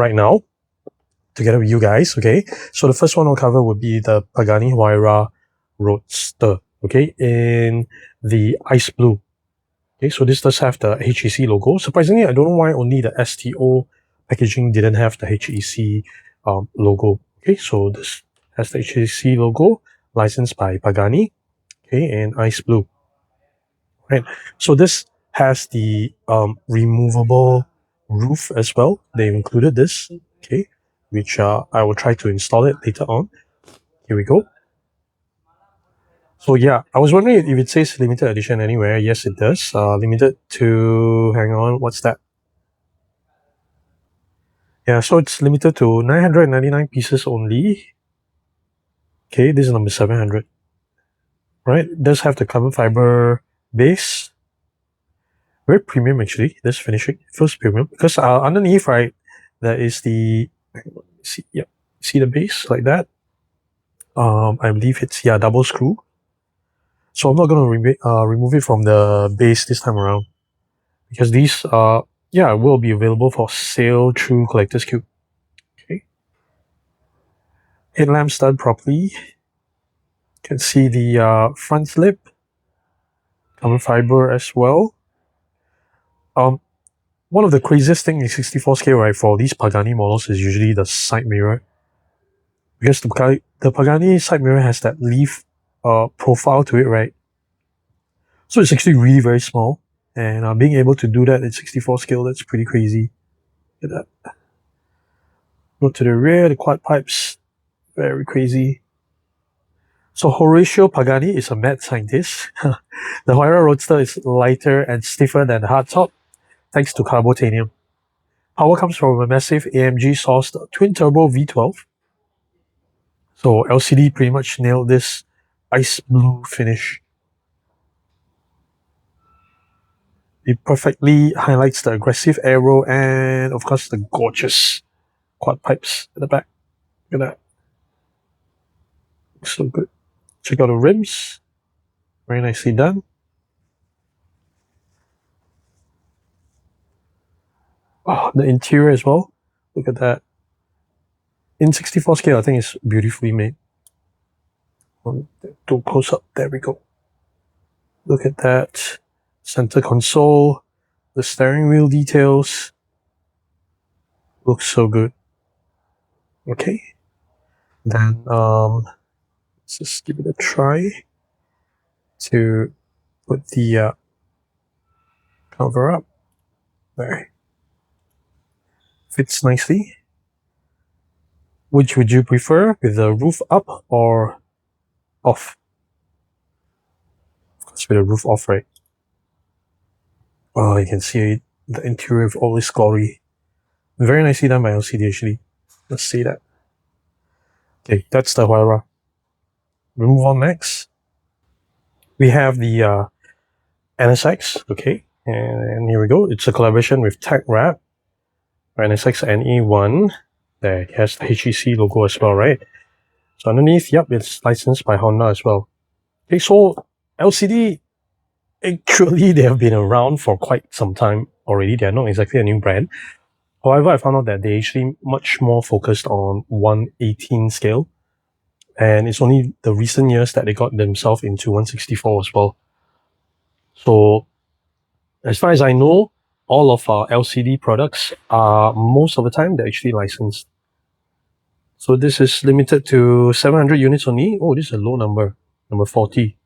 right now together with you guys. Okay, so the first one I'll cover would be the Pagani Huayra Roadster. Okay, in the ice blue. Okay, so this does have the HEC logo. Surprisingly, I don't know why only the STO packaging didn't have the HEC logo. Okay, so this has the HEC logo, licensed by Pagani. Okay, and ice blue. Right. So this has the removable roof as well. They included this. Okay, which I will try to install it later on. Here we go. So yeah, I was wondering if it says limited edition anywhere. Yes, it does. Limited to, hang on, what's that? Yeah, so it's limited to 999 pieces only. Okay, this is number 700. Right, it does have the carbon fiber base. Very premium actually, this finishing. Feels premium. Because underneath, right, there is the, see the base like that? I believe it's, yeah, double screw. So I'm not going to remove it from the base this time around, because these will be available for sale through Collector's Qube. Okay. Headlamps done properly. You can see the front lip, carbon fiber as well. One of the craziest things in 64 scale, right, for these Pagani models is usually the side mirror, because the Pagani side mirror has that leaf profile to it, right? So it's actually really very small, and being able to do that at 64 scale, that's pretty crazy. Look at that. Go to the rear, the quad pipes, very crazy. So Horatio Pagani is a mad scientist. The Huayra Roadster is lighter and stiffer than the hardtop, thanks to carbotanium. Power comes from a massive AMG sourced twin turbo V12. So LCD pretty much nailed this ice blue finish. It perfectly highlights the aggressive aero and, of course, the gorgeous quad pipes at the back. Look at that. Looks so good. Check out the rims. Very nicely done. Oh, the interior as well. Look at that. In 64 scale, I think it's beautifully made. Don't close up. There we go. Look at that. Center console. The steering wheel details. Looks so good. Okay. Then let's just give it a try to put the cover up. There. Fits nicely. Which would you prefer, with the roof up or off? Of course, with the roof off, right? Oh, you can see the interior of all this glory. Very nicely done by LCD, actually. Let's see that. Okay, that's the Huayra. We move on next. We have the NSX, okay, and here we go. It's a collaboration with Teckwrap. NSX NE1. There, it has the HEC logo as well, right? So underneath, yep, it's licensed by Honda as well. Okay, so LCD, actually, they have been around for quite some time already. They're not exactly a new brand. However, I found out that they actually much more focused on 1/18 scale. And it's only the recent years that they got themselves into 1/64 as well. So as far as I know, all of our LCD products are, most of the time, they're actually licensed. So this is limited to 700 units only. Oh, this is a low number. Number 40.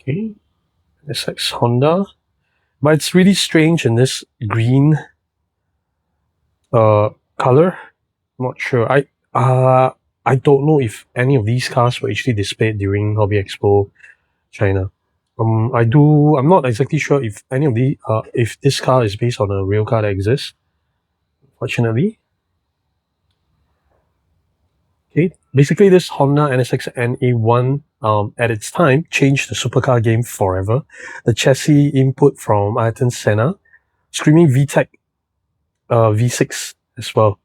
Okay. SX Honda. But it's really strange in this green color. I'm not sure. I don't know if any of these cars were actually displayed during Hobby Expo China. I'm not exactly sure if any of the if this car is based on a real car that exists. Fortunately. Okay. Basically, this Honda NSX NE1 at its time changed the supercar game forever. The chassis input from Ayrton Senna, screaming VTEC V6 as well.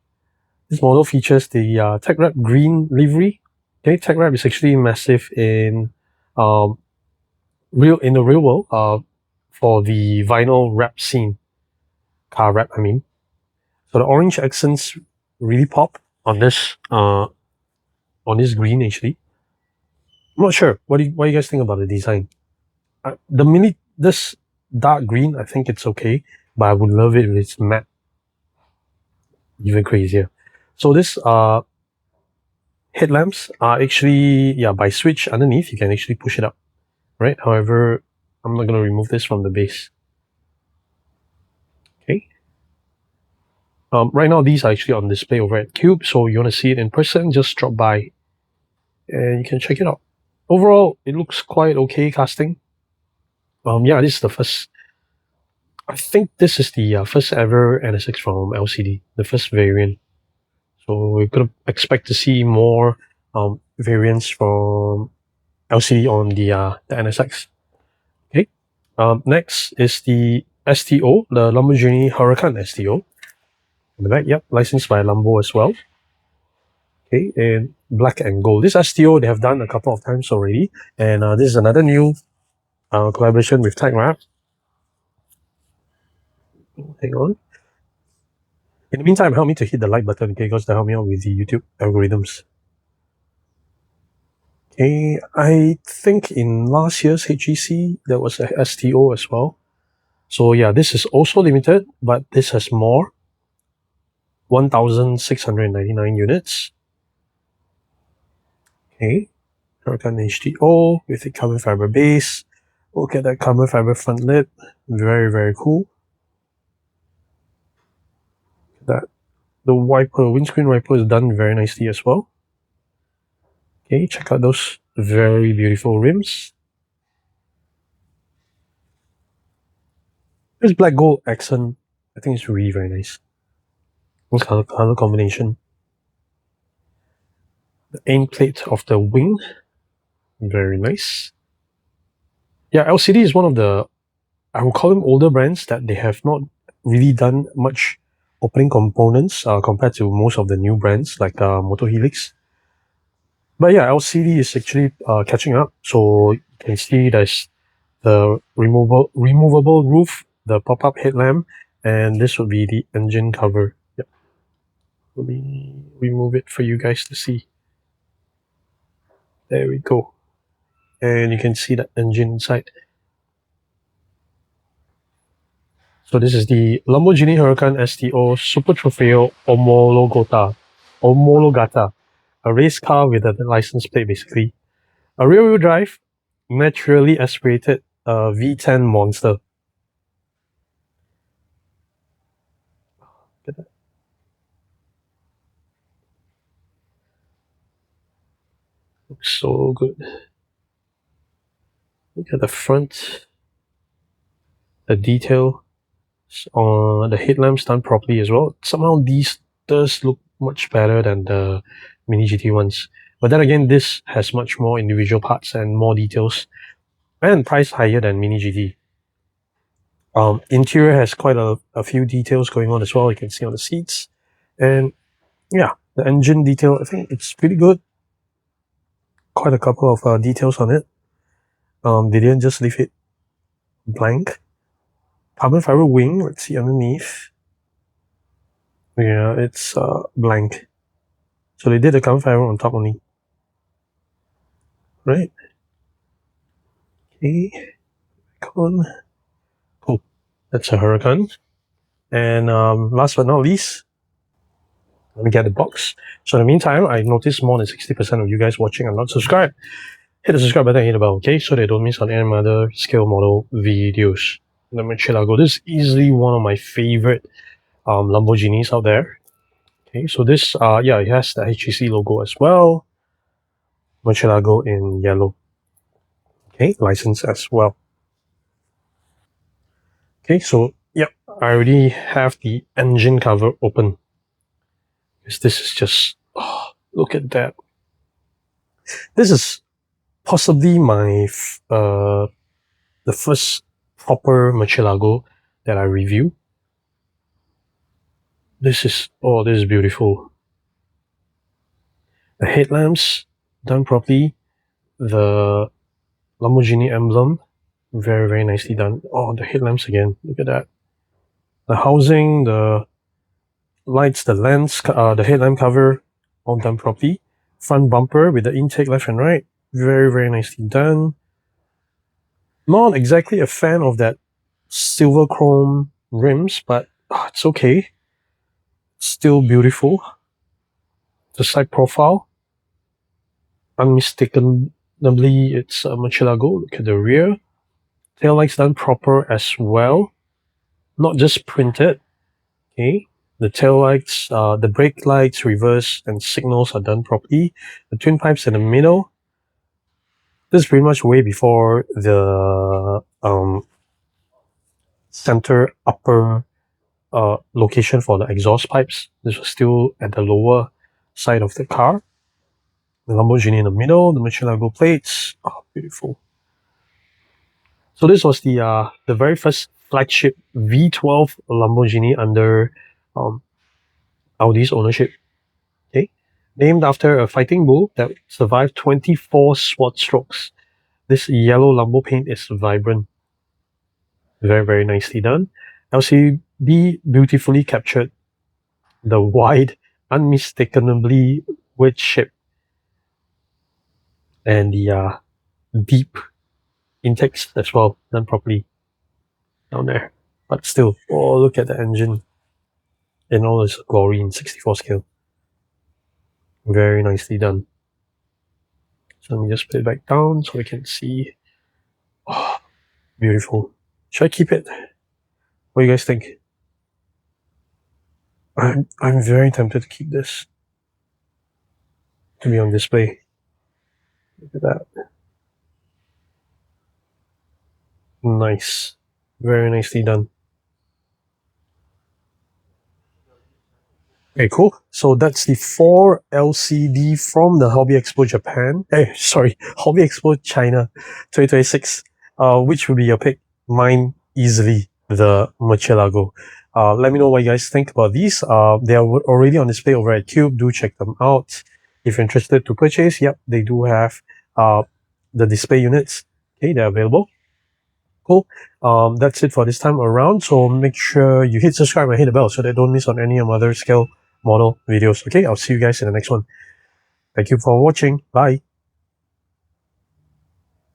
This model features the Teckwrap green livery. Okay, Teckwrap is actually massive in the real world for the vinyl wrap scene, car wrap, I mean. So the orange accents really pop on this green actually. I'm not sure. What do you guys think about the design? This dark green, I think it's okay, but I would love it if it's matte. Even crazier. So this headlamps are actually by switch underneath. You can actually push it up, right? However, I'm not gonna remove this from the base. Okay. Right now these are actually on display over at Qube, so you want to see it in person, just drop by and you can check it out. Overall, it looks quite okay casting. This is the first. I think this is the first ever NSX from LCD, the first variant. So we're gonna expect to see more variants from LCD on the NSX. Okay. Next is the STO, the Lamborghini Huracan STO. In the back, yep, licensed by Lambo as well. Okay, and black and gold. This STO they have done a couple of times already, and this is another new collaboration with Teckwrap. Hang on. In the meantime, help me to hit the like button, okay, because they help me out with the YouTube algorithms. Okay, I think in last year's HEC there was a STO as well. So yeah, this is also limited, but this has more. 1,699 units. Okay, Huracan HTO with the carbon fiber base. Look at that carbon fiber front lid. Very, very cool. That the windscreen wiper is done very nicely as well. Okay, check out those very beautiful rims. This black gold accent, I think it's really very nice. This color combination. The aim plate of the wing, very nice. Yeah, LCD is one of the, I would call them older brands that they have not really done much opening components compared to most of the new brands like Moto Helix. But yeah, LCD is actually catching up. So you can see there's the removable roof, the pop-up headlamp, and this would be the engine cover. Yep. Let me remove it for you guys to see. There we go. And you can see the engine inside. So this is the Lamborghini Huracan STO Super Trofeo Omologata, a race car with a license plate basically. A rear-wheel drive, naturally aspirated V10 monster. Look at that. Looks so good. Look at the front. The detail on the headlamps done properly as well. Somehow these does look much better than the Mini GT ones. But then again, this has much more individual parts and more details, and price higher than Mini GT. Interior has quite a few details going on as well. You can see on the seats, and yeah, the engine detail, I think it's pretty good. Quite a couple of details on it. They didn't just leave it blank. Carbon fiber wing, let's see underneath. Yeah, it's blank. So they did the carbon fiber on top only. Right? Okay. Cool. That's a Huracan. And last but not least, let me get the box. So in the meantime, I noticed more than 60% of you guys watching are not subscribed. Hit the subscribe button and hit the bell, okay? So they don't miss on any other scale model videos. The Murcielago. This is easily one of my favorite Lamborghinis out there. Okay, so this it has the HEC logo as well. Murcielago in yellow. Okay, license as well. Okay, so yep, I already have the engine cover open. This is just, look at that. This is possibly my the first proper Murcielago that I review. This is beautiful. The headlamps done properly. The Lamborghini emblem, very, very nicely done. Oh, the headlamps again, look at that. The housing, the lights, the lens, the headlamp cover, all done properly. Front bumper with the intake left and right, very, very nicely done. Not exactly a fan of that silver chrome rims, but it's okay. Still beautiful. The side profile, unmistakably, it's a Murcielago. Look at the rear. Tail lights done proper as well, not just printed. Okay, the tail lights, the brake lights, reverse, and signals are done properly. The twin pipes in the middle. This is pretty much way before the center upper location for the exhaust pipes. This was still at the lower side of the car. The Lamborghini in the middle, the Murcielago plates. Oh, beautiful. So this was the very first flagship V12 Lamborghini under Audi's ownership. Okay, named after a fighting bull that survived 24 sword strokes. This yellow Lambo paint is vibrant. Very, very nicely done. LCD beautifully captured the wide, unmistakably wedge shape and the deep intakes as well, done properly down there. But still, oh, look at the engine in all its glory in 64 scale. Very nicely done. So let me just put it back down so we can see. Oh, beautiful. Should I keep it? What do you guys think? I'm very tempted to keep this to be on display. Look at that. Nice. Very nicely done. Okay, cool. So that's the 4 LCD from the Hobby Expo Japan. Hobby Expo China 2026. Which would be your pick? Mine, easily, the Murcielago. Let me know what you guys think about these. They are already on display over at Qube. Do check them out. If you're interested to purchase, yep, they do have the display units. Okay, they're available. Cool. That's it for this time around. So make sure you hit subscribe and hit the bell so that you don't miss on any of my other scale model videos. Okay, I'll see you guys in the next one. Thank you for watching. Bye.